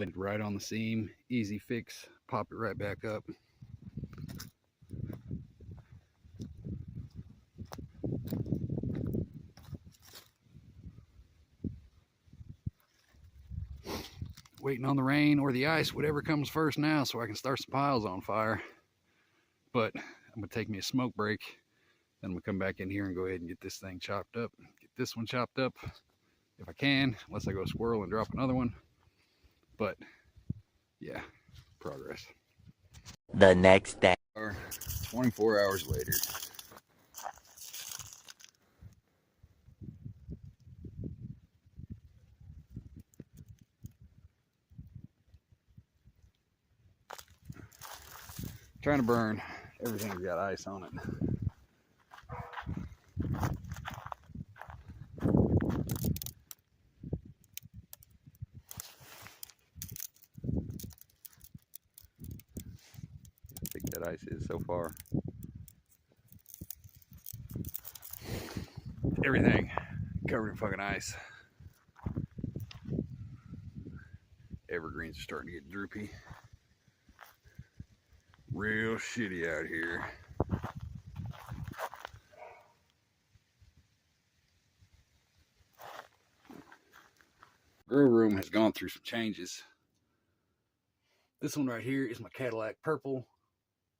Nothing right on the seam, easy fix, pop it right back up. Waiting on the rain or the ice, whatever comes first now, so I can start some piles on fire. But I'm gonna take me a smoke break, then I'm gonna come back in here and go ahead and get this thing chopped up. Get this one chopped up if I can, unless I go squirrel and drop another one. But yeah, progress. The next day. 24 hours later. Trying to burn everything that's got ice on it. I think that ice is so far. Everything covered in fucking ice. Evergreens are starting to get droopy. Real shitty out here. Grow room has gone through some changes. This one right here is my Cadillac purple.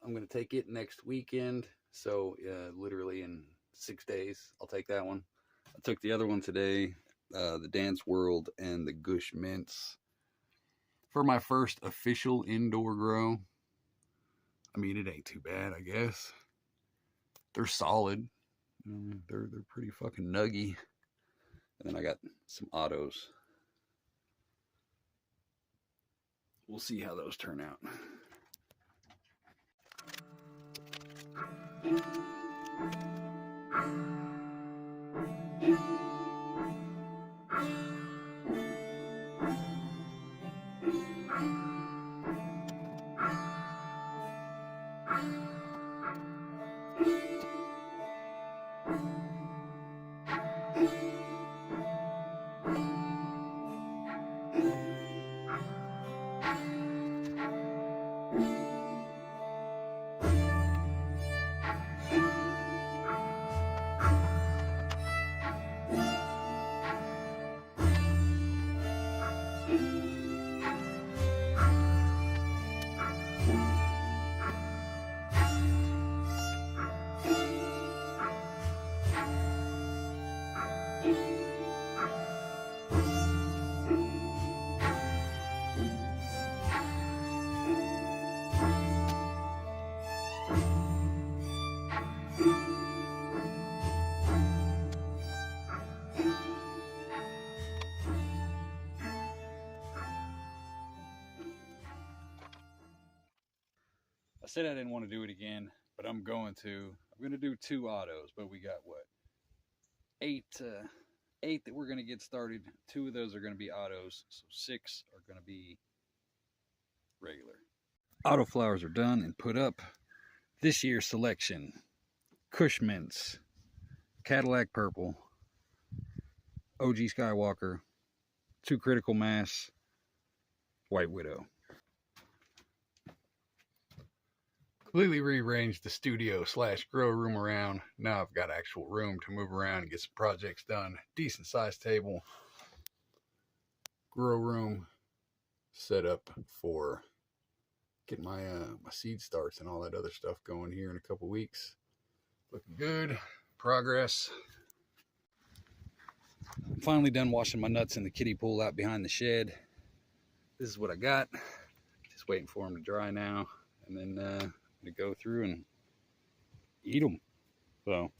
I'm going to take it next weekend. So literally in 6 days, I'll take that one. I took the other one today, the Dance World and the Gush Mints, for my first official indoor grow. I mean, it ain't too bad, I guess. They're solid. They're pretty fucking nuggy. And then I got some autos. We'll see how those turn out. I said I didn't want to do it again, but I'm going to. I'm going to do 2 autos, but we got what? 8 that we're going to get started. 2 of those are going to be autos, so 6 are going to be regular. Auto flowers are done and put up. This year's selection: Kush Mints, Cadillac Purple, OG Skywalker, 2 Critical Mass, White Widow. Completely rearranged the studio / grow room around. Now I've got actual room to move around and get some projects done. Decent sized table. Grow room set up for getting my my seed starts and all that other stuff going here in a couple weeks. Looking good. Progress. I'm finally done washing my nuts in the kiddie pool out behind the shed. This is what I got. Just waiting for them to dry now, and then to go through and eat them. So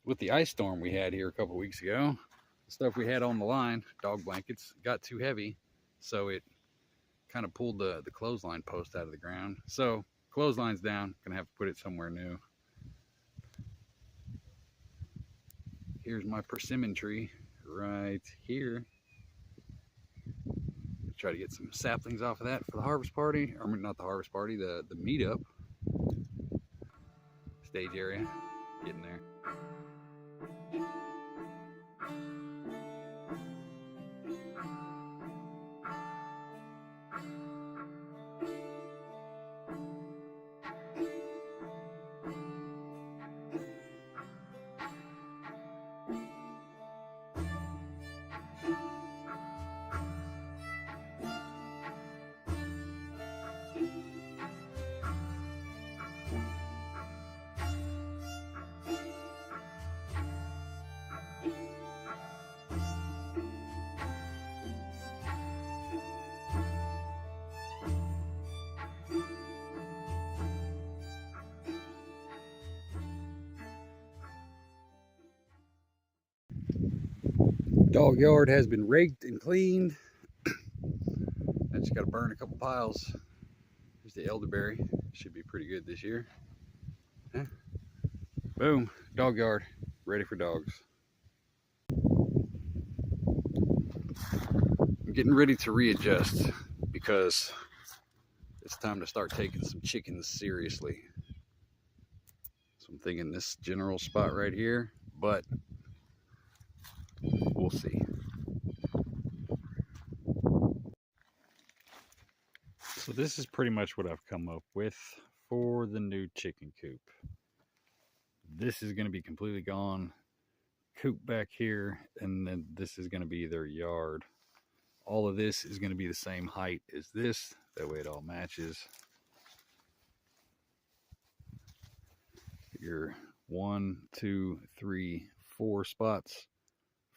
with the ice storm we had here a couple weeks ago, the stuff we had on the line, dog blankets, got too heavy, so it kind of pulled the clothesline post out of the ground. So clothesline's down, gonna have to put it somewhere new. Here's my persimmon tree right here. Try to get some saplings off of that for the harvest party, or not the harvest party, the meetup stage area. Getting there. Dog yard has been raked and cleaned. I just got to burn a couple piles. Here's the elderberry. Should be pretty good this year. Huh? Boom, dog yard, ready for dogs. I'm getting ready to readjust because it's time to start taking some chickens seriously. So I'm thinking this general spot right here, but we'll see. So this is pretty much what I've come up with for the new chicken coop. This is going to be completely gone. Coop back here, and then this is going to be their yard. All of this is going to be the same height as this. That way it all matches. Your 1, 2, 3, 4 spots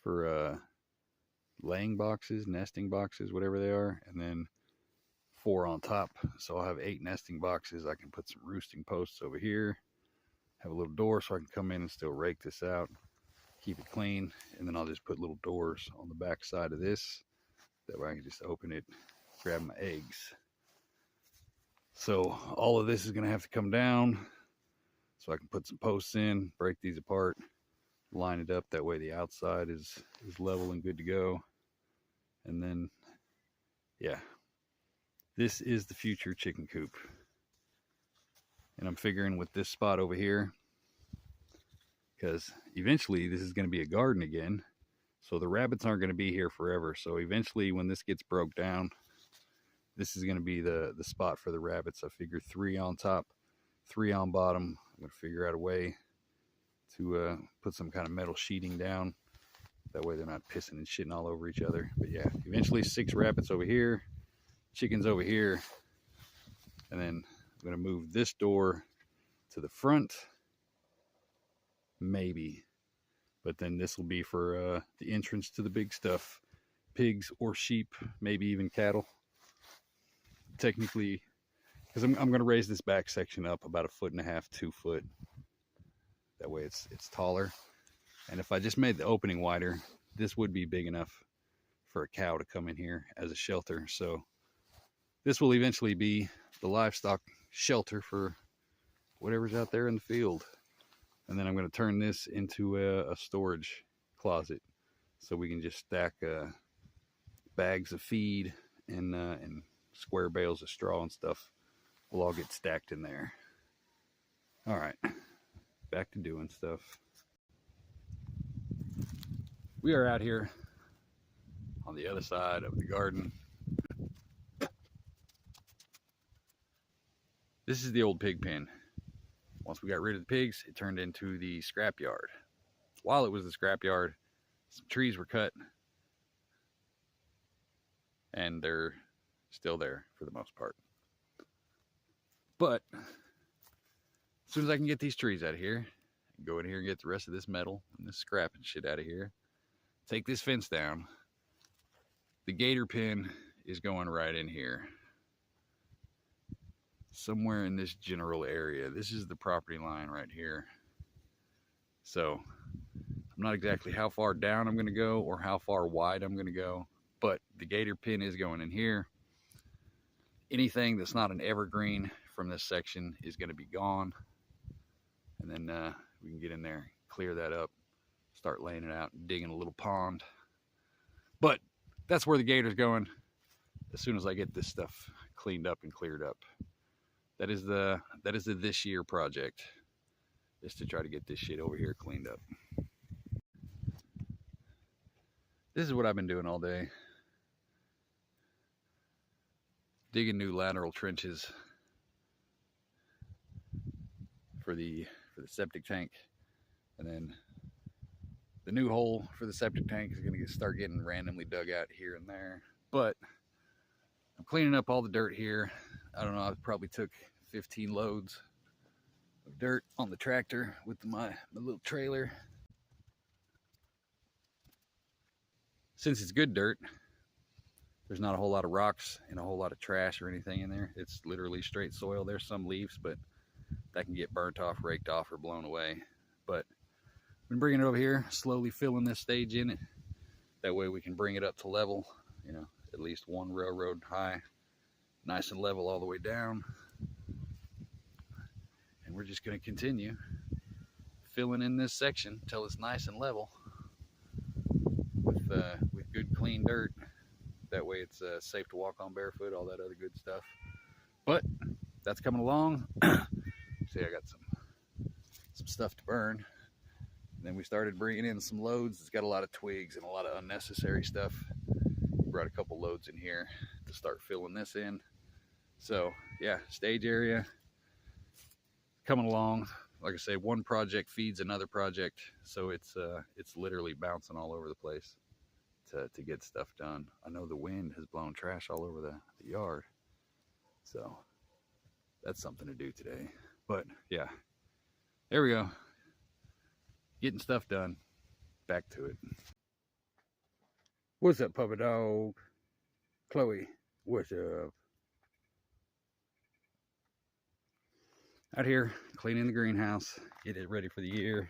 for laying boxes, nesting boxes, whatever they are, and then 4 on top. So I'll have 8 nesting boxes. I can put some roosting posts over here, have a little door so I can come in and still rake this out, keep it clean, and then I'll just put little doors on the back side of this. That way I can just open it, grab my eggs. So all of this is going to have to come down so I can put some posts in, break these apart, line it up. That way the outside is level and good to go. And then, yeah, this is the future chicken coop. And I'm figuring with this spot over here, because eventually this is going to be a garden again. So the rabbits aren't going to be here forever. So eventually when this gets broke down, this is going to be the spot for the rabbits. I figure 3 on top, 3 on bottom. I'm going to figure out a way to put some kind of metal sheeting down. That way they're not pissing and shitting all over each other. But yeah, eventually 6 rabbits over here, chickens over here. And then I'm going to move this door to the front. Maybe. But then this will be for the entrance to the big stuff. Pigs or sheep, maybe even cattle. Technically, because I'm going to raise this back section up about 1.5 feet, 2 foot. That way it's taller. And if I just made the opening wider, this would be big enough for a cow to come in here as a shelter. So this will eventually be the livestock shelter for whatever's out there in the field. And then I'm going to turn this into a storage closet so we can just stack bags of feed and square bales of straw and stuff will all get stacked in there. All right, back to doing stuff. We are out here on the other side of the garden. This is the old pig pen. Once we got rid of the pigs, it turned into the scrap yard. While it was the scrap yard, some trees were cut, and they're still there for the most part. But as soon as I can get these trees out of here, I can go in here and get the rest of this metal and this scrap and shit out of here. Take this fence down. The gator pen is going right in here. Somewhere in this general area. This is the property line right here. So I'm not exactly how far down I'm going to go or how far wide I'm going to go, but the gator pen is going in here. Anything that's not an evergreen from this section is going to be gone. And then we can get in there, clear that up, start laying it out, and digging a little pond. But that's where the gator's going as soon as I get this stuff cleaned up and cleared up. That is the this year project, is to try to get this shit over here cleaned up. This is what I've been doing all day. Digging new lateral trenches for the septic tank, and then the new hole for the septic tank is going to start getting randomly dug out here and there. But I'm cleaning up all the dirt here. I don't know, I probably took 15 loads of dirt on the tractor with my little trailer. Since it's good dirt, there's not a whole lot of rocks and a whole lot of trash or anything in there. It's literally straight soil. There's some leaves, but that can get burnt off, raked off, or blown away. But I've been bringing it over here, slowly filling this stage in it. That way we can bring it up to level, you know, at least one railroad high, nice and level all the way down. And we're just going to continue filling in this section until it's nice and level with good clean dirt. That way it's safe to walk on barefoot, all that other good stuff. But that's coming along. See, I got some stuff to burn. And then we started bringing in some loads. It's got a lot of twigs and a lot of unnecessary stuff. Brought a couple loads in here to start filling this in. So yeah, stage area coming along. Like I say, one project feeds another project, so it's literally bouncing all over the place to get stuff done. I know the wind has blown trash all over the yard, so that's something to do today. But yeah, there we go. Getting stuff done. Back to it. What's up, puppy dog? Chloe, what's up? Out here cleaning the greenhouse, get it ready for the year.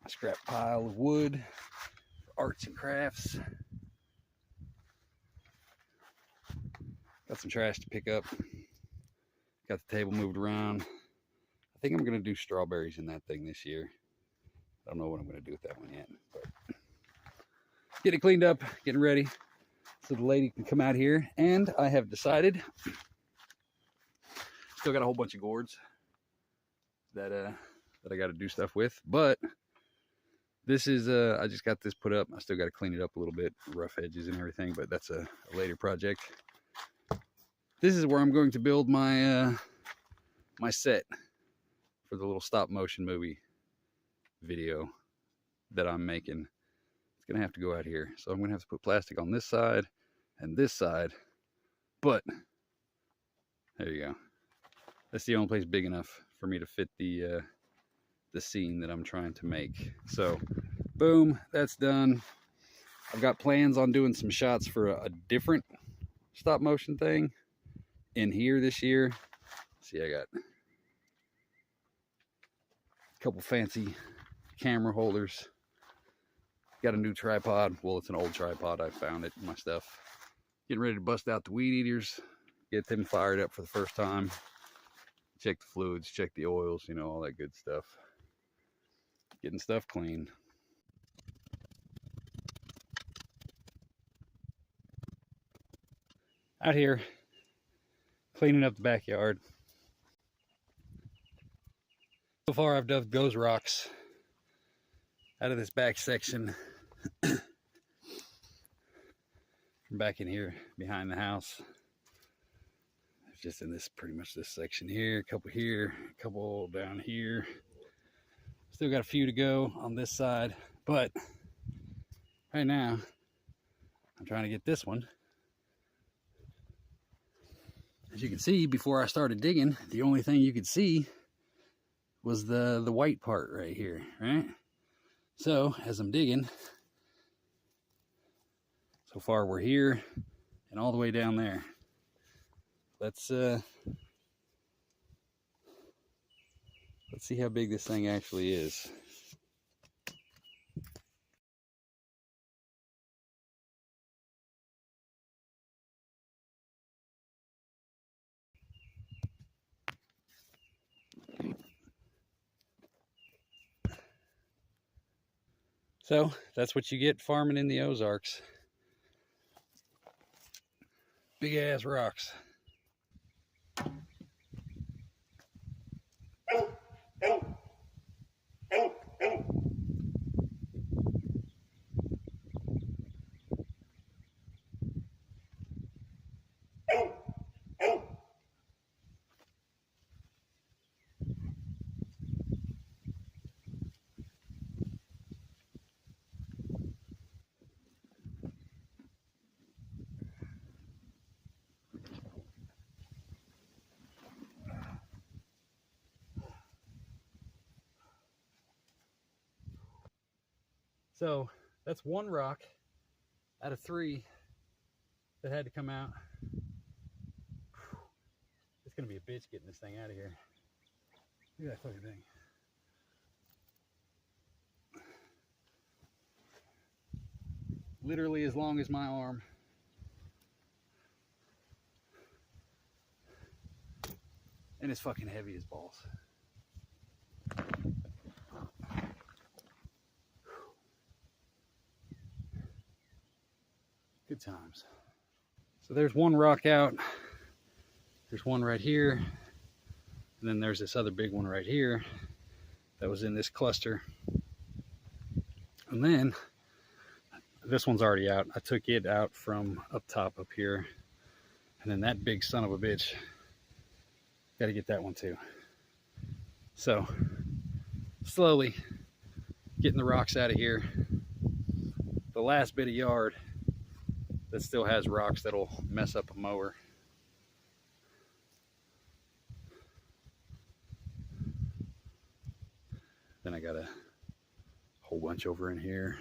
A scrap pile of wood for arts and crafts. Got some trash to pick up. Got the table moved around. I think I'm gonna do strawberries in that thing this year. I don't know what I'm gonna do with that one yet, but get it cleaned up, getting ready so the lady can come out here. And I have decided, still got a whole bunch of gourds that I got to do stuff with, but this is I just got this put up. I still got to clean it up a little bit, rough edges and everything, but that's a later project. This is where I'm going to build my my set for the little stop motion movie video that I'm making. It's gonna have to go out here, so I'm gonna have to put plastic on this side and this side, but there you go. That's the only place big enough for me to fit the scene that I'm trying to make. So boom, that's done. I've got plans on doing some shots for a different stop motion thing in here this year. See, I got a couple fancy camera holders. Got a new tripod. Well, it's an old tripod. I found it in my stuff. Getting ready to bust out the weed eaters, get them fired up for the first time. Check the fluids, check the oils, you know, all that good stuff. Getting stuff clean. Out here, cleaning up the backyard. So far I've dug those rocks out of this back section. From back in here behind the house. Just in this, pretty much this section here, a couple down here. Still got a few to go on this side, but right now I'm trying to get this one. As you can see, before I started digging, the only thing you could see was the white part right here, right? So as I'm digging, so far we're here and all the way down there. Let's see how big this thing actually is. So that's what you get farming in the Ozarks. Big ass rocks. So that's one rock out of 3 that had to come out. It's gonna be a bitch getting this thing out of here. Look at that fucking thing. literally as long as my arm. And it's fucking heavy as balls. Good times. So there's one rock out. There's one right here. And then there's this other big one right here that was in this cluster. And then this one's already out. I took it out from up top up here. And then that big son of a bitch, got to get that one too. So slowly getting the rocks out of here. The last bit of yard that still has rocks that'll mess up a mower. Then I got a whole bunch over in here.